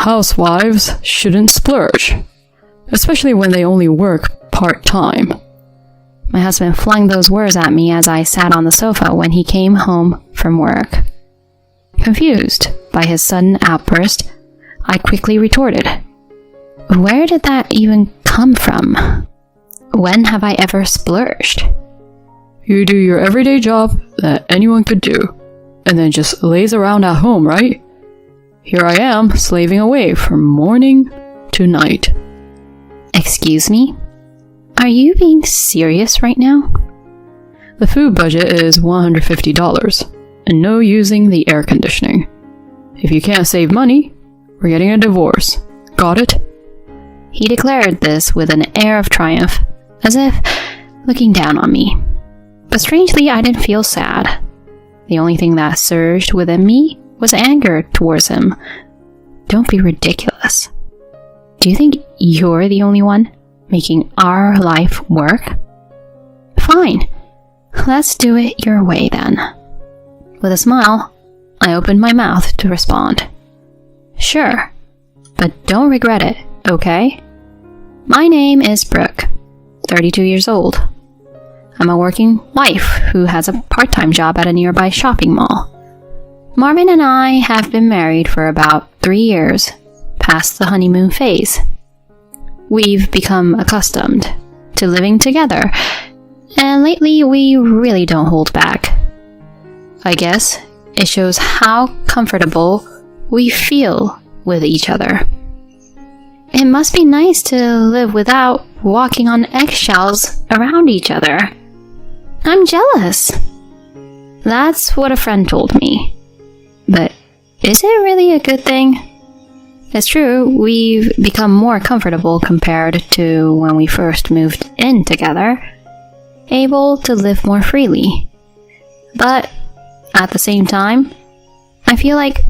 Housewives shouldn't splurge, especially when they only work part-time. My husband flung those words at me as I sat on the sofa when he came home from work. Confused by his sudden outburst, I quickly retorted, "Where did that even come from? When have I ever splurged?" You do your everyday job that anyone could do, and then just laze around at home, right? Here I am, slaving away from morning to night. Excuse me? Are you being serious right now? The food budget is $150, and no using the air conditioning. If you can't save money, we're getting a divorce. Got it? He declared this with an air of triumph, as if looking down on me. But strangely, I didn't feel sad. The only thing that surged within me was anger towards him. Don't be ridiculous. Do you think you're the only one making our life work? Fine. Let's do it your way then. With a smile, I opened my mouth to respond. Sure, but don't regret it, okay? My name is Brooke, 32 years old. I'm a working wife who has a part-time job at a nearby shopping mall. Marvin and I have been married for about 3 years, past the honeymoon phase. We've become accustomed to living together, and lately we really don't hold back. I guess it shows how comfortable we feel with each other. It must be nice to live without walking on eggshells around each other. I'm jealous. That's what a friend told me. But is it really a good thing? It's true, we've become more comfortable compared to when we first moved in together, able to live more freely. But at the same time, I feel like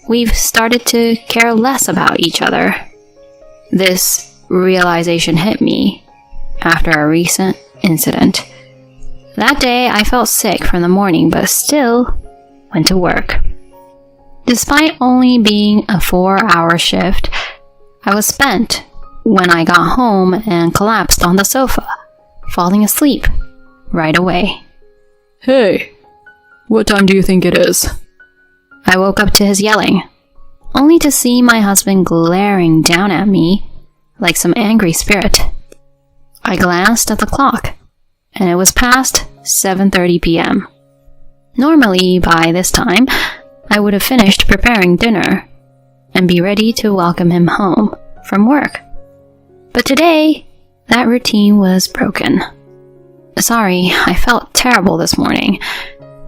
we've started to care less about each other. This realization hit me after a recent incident. That day, I felt sick from the morning, but still went to work. Despite only being a 4-hour shift, I was spent when I got home and collapsed on the sofa, falling asleep right away. Hey, what time do you think it is? I woke up to his yelling, only to see my husband glaring down at me like some angry spirit. I glanced at the clock, and it was past 7:30 p.m. Normally, by this time, I would have finished preparing dinner and be ready to welcome him home from work. But today, that routine was broken. Sorry, I felt terrible this morning,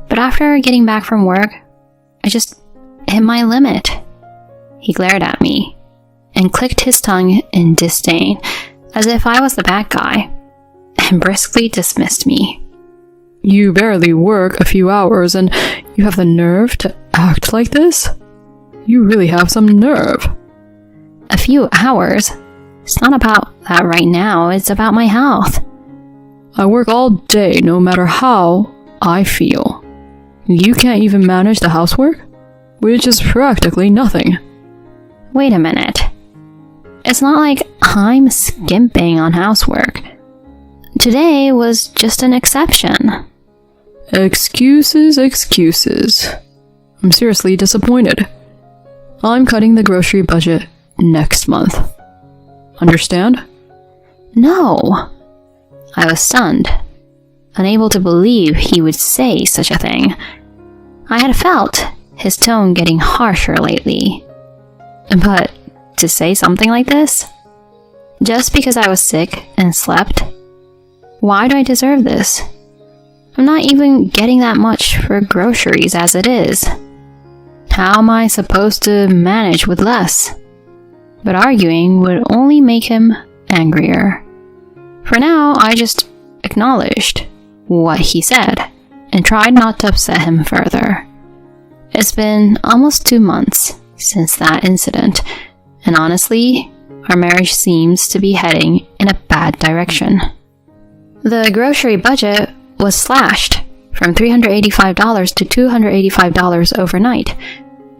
but after getting back from work, I just hit my limit. He glared at me and clicked his tongue in disdain, as if I was the bad guy, and briskly dismissed me. You barely work a few hours and you have the nerve to act like this? You really have some nerve. A few hours? It's not about that right now, it's about my health. I work all day no matter how I feel. You can't even manage the housework? Which is practically nothing. Wait a minute. It's not like I'm skimping on housework. Today was just an exception. Excuses, excuses. I'm seriously disappointed. I'm cutting the grocery budget next month. Understand? No. I was stunned, unable to believe he would say such a thing. I had felt his tone getting harsher lately. But to say something like this? Just because I was sick and slept? Why do I deserve this? I'm not even getting that much for groceries as it is. How am I supposed to manage with less? But arguing would only make him angrier. For now, I just acknowledged what he said and tried not to upset him further. It's been almost 2 months since that incident, and honestly, our marriage seems to be heading in a bad direction. The grocery budget was slashed from $385 to $285 overnight,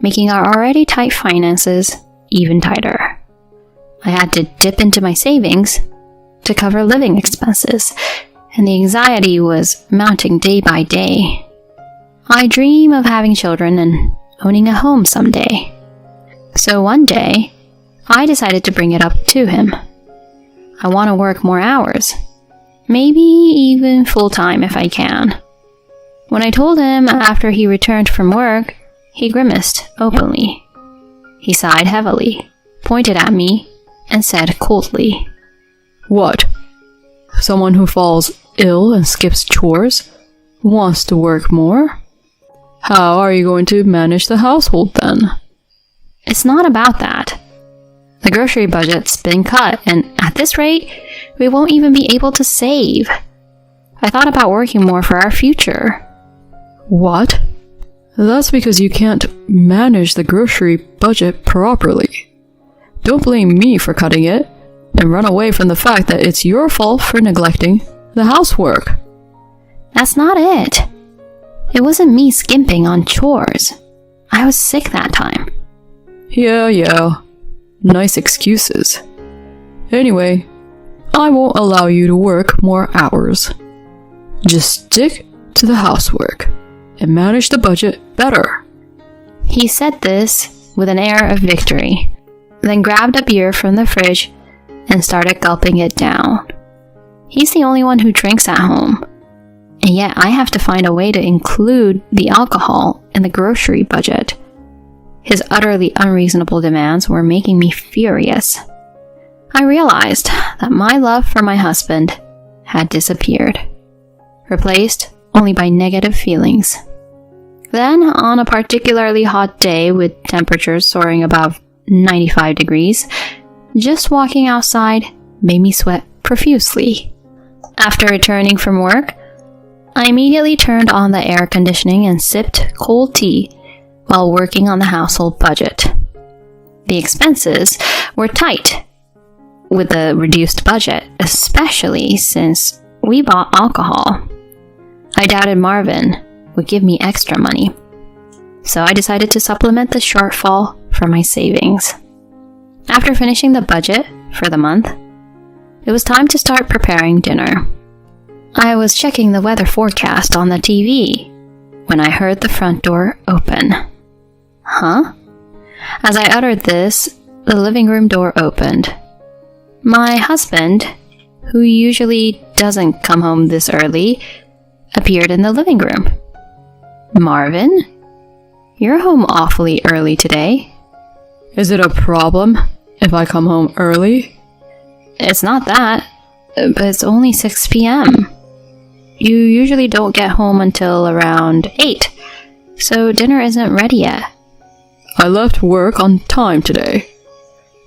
making our already tight finances even tighter. I had to dip into my savings to cover living expenses, and the anxiety was mounting day by day. I dream of having children and owning a home someday. So one day, I decided to bring it up to him. I want to work more hours, maybe even full-time if I can. When I told him after he returned from work, he grimaced openly. He sighed heavily, pointed at me, and said coldly, "What? Someone who falls ill and skips chores wants to work more? How are you going to manage the household then?" "It's not about that. The grocery budget's been cut, and at this rate, we won't even be able to save. I thought about working more for our future." "What? That's because you can't manage the grocery budget properly. Don't blame me for cutting it, and run away from the fact that it's your fault for neglecting the housework." "That's not it. It wasn't me skimping on chores. I was sick that time." Yeah. Nice excuses. Anyway, I won't allow you to work more hours. Just stick to the housework and manage the budget better. He said this with an air of victory, then grabbed a beer from the fridge and started gulping it down. He's the only one who drinks at home, and yet I have to find a way to include the alcohol in the grocery budget. His utterly unreasonable demands were making me furious. I realized that my love for my husband had disappeared, replaced only by negative feelings. Then, on a particularly hot day with temperatures soaring above 95 degrees, just walking outside made me sweat profusely. After returning from work, I immediately turned on the air conditioning and sipped cold tea while working on the household budget. The expenses were tight with the reduced budget, especially since we bought alcohol. I doubted Marvin would give me extra money, so I decided to supplement the shortfall from my savings. After finishing the budget for the month, it was time to start preparing dinner. I was checking the weather forecast on the TV when I heard the front door open. Huh? As I uttered this, the living room door opened. My husband, who usually doesn't come home this early, appeared in the living room. "Marvin, you're home awfully early today." "Is it a problem if I come home early?" "It's not that, but it's only 6 p.m. You usually don't get home until around 8, so dinner isn't ready yet." "I left work on time today.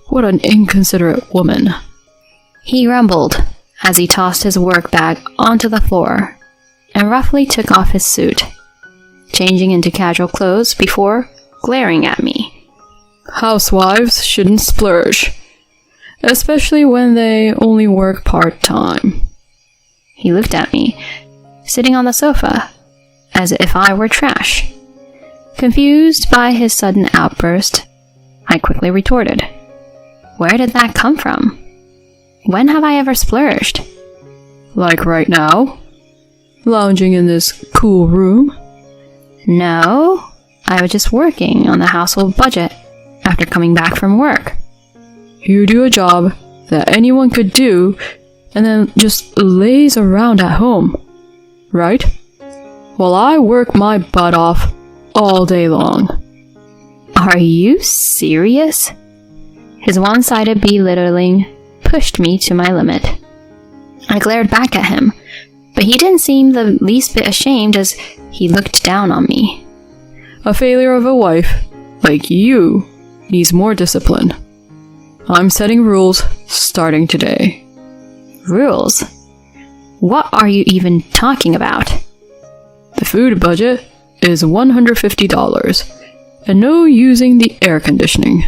What an inconsiderate woman." He grumbled as he tossed his work bag onto the floor and roughly took off his suit, changing into casual clothes before glaring at me. "Housewives shouldn't splurge, especially when they only work part-time." He looked at me, sitting on the sofa, as if I were trash. Confused by his sudden outburst, I quickly retorted, "Where did that come from? When have I ever splurged?" "Like right now? Lounging in this cool room?" "No, I was just working on the household budget after coming back from work." "You do a job that anyone could do and then just laze around at home, right? While I work my butt off all day long." "Are you serious?" His one-sided belittling pushed me to my limit. I glared back at him, but he didn't seem the least bit ashamed as he looked down on me. "A failure of a wife, like you, needs more discipline. I'm setting rules starting today." "Rules? What are you even talking about?" "The food budget is $150, and no using the air conditioning.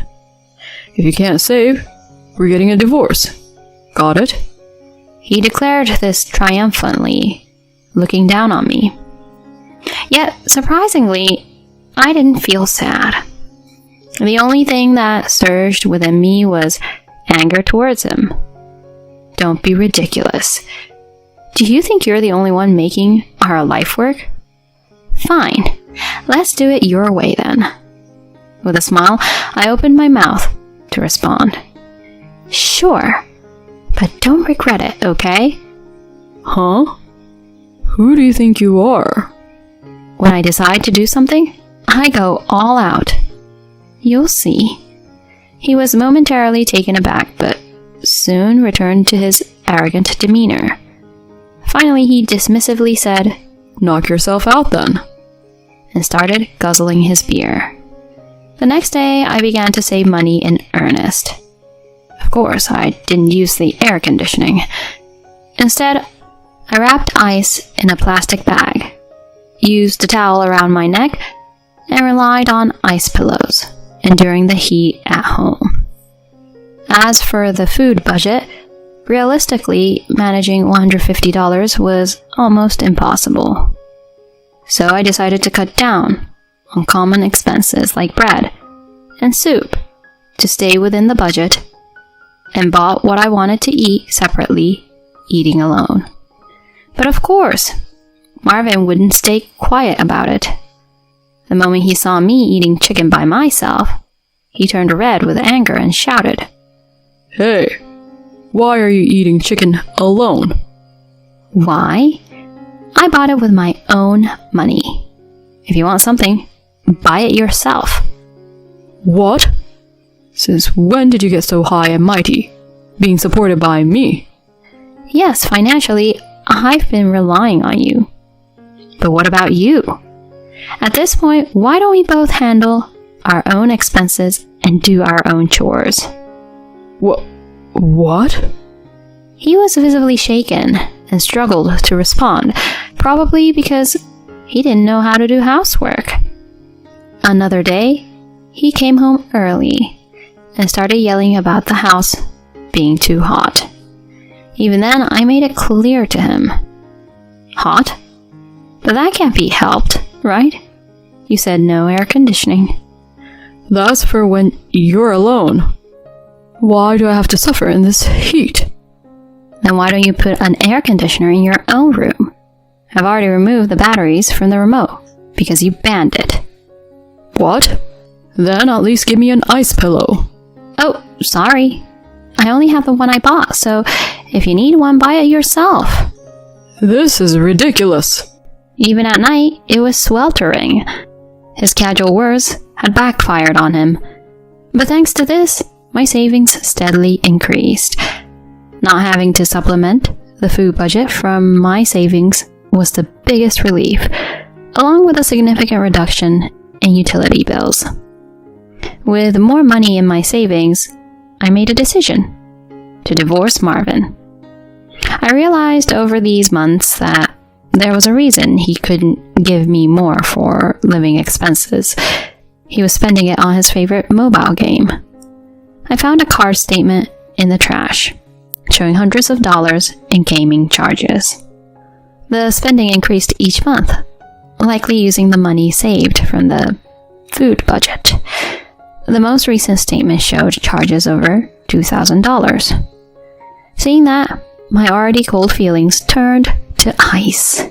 If you can't save, we're getting a divorce. Got it?" He declared this triumphantly, looking down on me. Yet, surprisingly, I didn't feel sad. The only thing that surged within me was anger towards him. Don't be ridiculous. Do you think you're the only one making our life work? Fine, let's do it your way then. With a smile, I opened my mouth to respond. Sure, but don't regret it, okay? Huh? Who do you think you are? When I decide to do something, I go all out. You'll see. He was momentarily taken aback, but soon returned to his arrogant demeanor. Finally, he dismissively said, Knock yourself out then. And started guzzling his beer. The next day, I began to save money in earnest. Of course, I didn't use the air conditioning. Instead, I wrapped ice in a plastic bag, used a towel around my neck, and relied on ice pillows, enduring the heat at home. As for the food budget, realistically, managing $150 was almost impossible. So I decided to cut down on common expenses like bread and soup to stay within the budget, and bought what I wanted to eat separately, eating alone. But of course, Marvin wouldn't stay quiet about it. The moment he saw me eating chicken by myself, he turned red with anger and shouted, Hey, why are you eating chicken alone? Why? I bought it with my own money. If you want something, buy it yourself. What? Since when did you get so high and mighty, being supported by me? Yes, financially, I've been relying on you. But what about you? At this point, why don't we both handle our own expenses and do our own chores? What? He was visibly shaken and struggled to respond, probably because he didn't know how to do housework. Another day, he came home early and started yelling about the house being too hot. Even then, I made it clear to him. Hot? But that can't be helped, right? You said no air conditioning. That's for when you're alone. Why do I have to suffer in this heat? Then why don't you put an air conditioner in your own room? I've already removed the batteries from the remote because you banned it. What? Then at least give me an ice pillow. Oh, sorry. I only have the one I bought, so if you need one, buy it yourself. This is ridiculous. Even at night, it was sweltering. His casual words had backfired on him. But thanks to this, my savings steadily increased. Not having to supplement the food budget from my savings was the biggest relief, along with a significant reduction in utility bills. With more money in my savings, I made a decision to divorce Marvin. I realized over these months that there was a reason he couldn't give me more for living expenses. He was spending it on his favorite mobile game. I found a card statement in the trash, showing hundreds of dollars in gaming charges. The spending increased each month, likely using the money saved from the food budget. The most recent statement showed charges over $2,000. Seeing that, my already cold feelings turned to ice.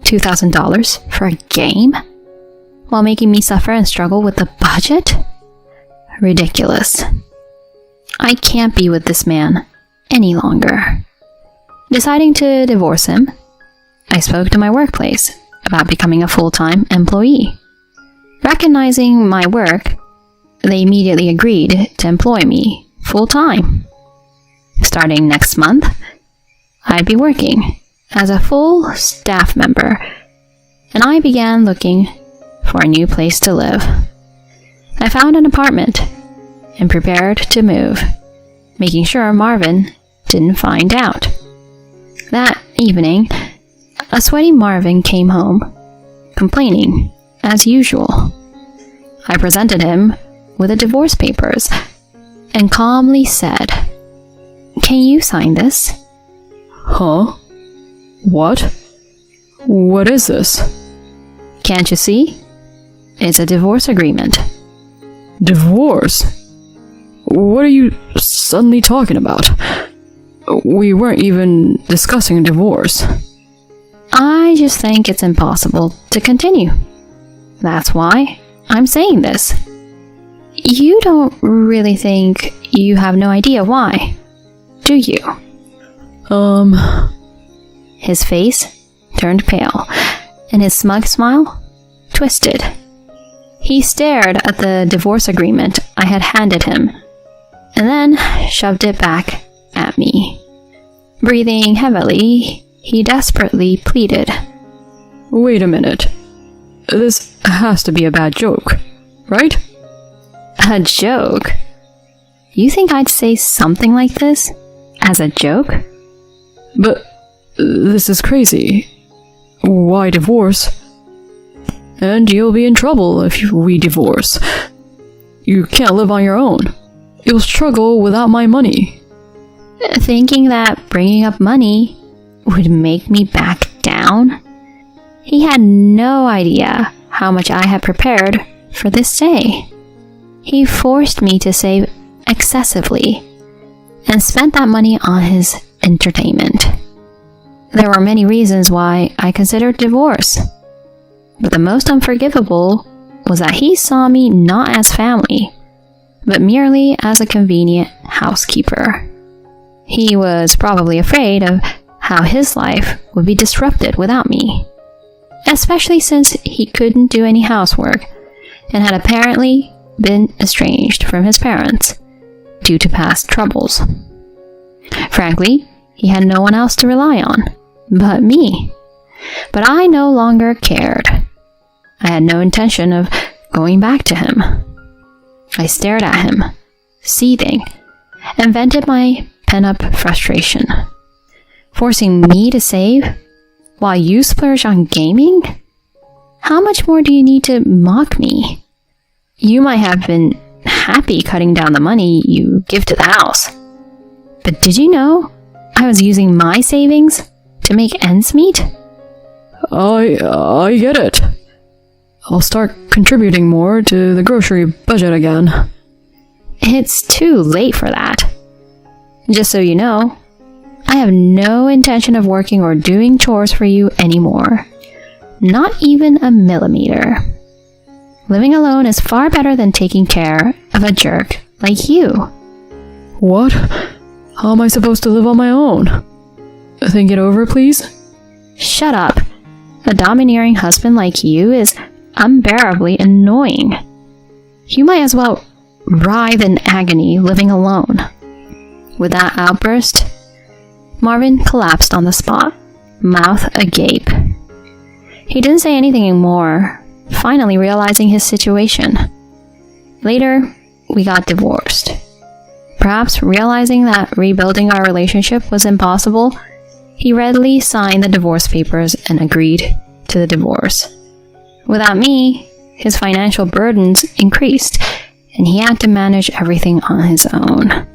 $2,000 for a game? While making me suffer and struggle with the budget? Ridiculous. I can't be with this man any longer. Deciding to divorce him, I spoke to my workplace about becoming a full-time employee. Recognizing my work, they immediately agreed to employ me full-time. Starting next month, I'd be working as a full staff member, and I began looking for a new place to live. I found an apartment and prepared to move, making sure Marvin didn't find out. That evening, a sweaty Marvin came home, complaining as usual. I presented him with the divorce papers and calmly said, "Can you sign this?" Huh? What? What is this? Can't you see? It's a divorce agreement. Divorce? What are you suddenly talking about? We weren't even discussing divorce. I just think it's impossible to continue. That's why I'm saying this. You don't really think you have no idea why, do you? His face turned pale, and his smug smile twisted. He stared at the divorce agreement I had handed him, and then shoved it back at me. Breathing heavily, he desperately pleaded. Wait a minute. This has to be a bad joke, right? A joke? You think I'd say something like this as a joke? But this is crazy. Why divorce? And you'll be in trouble if we divorce. You can't live on your own. You'll struggle without my money. Thinking that bringing up money would make me back down? He had no idea how much I had prepared for this day. He forced me to save excessively and spent that money on his entertainment. There were many reasons why I considered divorce, but the most unforgivable was that he saw me not as family, but merely as a convenient housekeeper. He was probably afraid of how his life would be disrupted without me, especially since he couldn't do any housework and had apparently been estranged from his parents due to past troubles. Frankly, he had no one else to rely on but me. But I no longer cared. I had no intention of going back to him. I stared at him, seething, and vented my pent-up frustration. Forcing me to save while you splurge on gaming? How much more do you need to mock me? You might have been happy cutting down the money you give to the house. But did you know I was using my savings to make ends meet? I get it. I'll start contributing more to the grocery budget again. It's too late for that. Just so you know, I have no intention of working or doing chores for you anymore. Not even a millimeter. Living alone is far better than taking care of a jerk like you. What? How am I supposed to live on my own? Think it over, please? Shut up. A domineering husband like you is unbearably annoying. You might as well writhe in agony living alone. With that outburst, Marvin collapsed on the spot, mouth agape. He didn't say anything more, finally realizing his situation. Later, we got divorced. Perhaps realizing that rebuilding our relationship was impossible, he readily signed the divorce papers and agreed to the divorce. Without me, his financial burdens increased, and he had to manage everything on his own.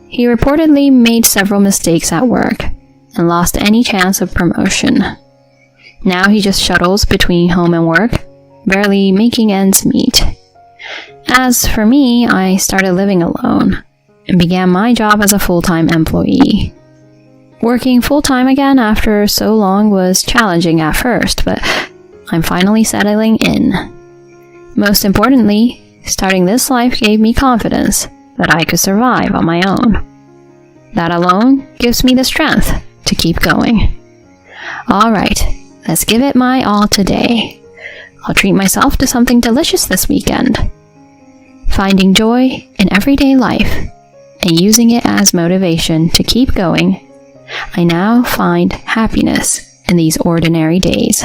He reportedly made several mistakes at work and lost any chance of promotion. Now he just shuttles between home and work, barely making ends meet. As for me, I started living alone and began my job as a full-time employee. Working full-time again after so long was challenging at first, but I'm finally settling in. Most importantly, starting this life gave me confidence that I could survive on my own. That alone gives me the strength to keep going. Alright, let's give it my all today. I'll treat myself to something delicious this weekend. Finding joy in everyday life and using it as motivation to keep going, I now find happiness in these ordinary days.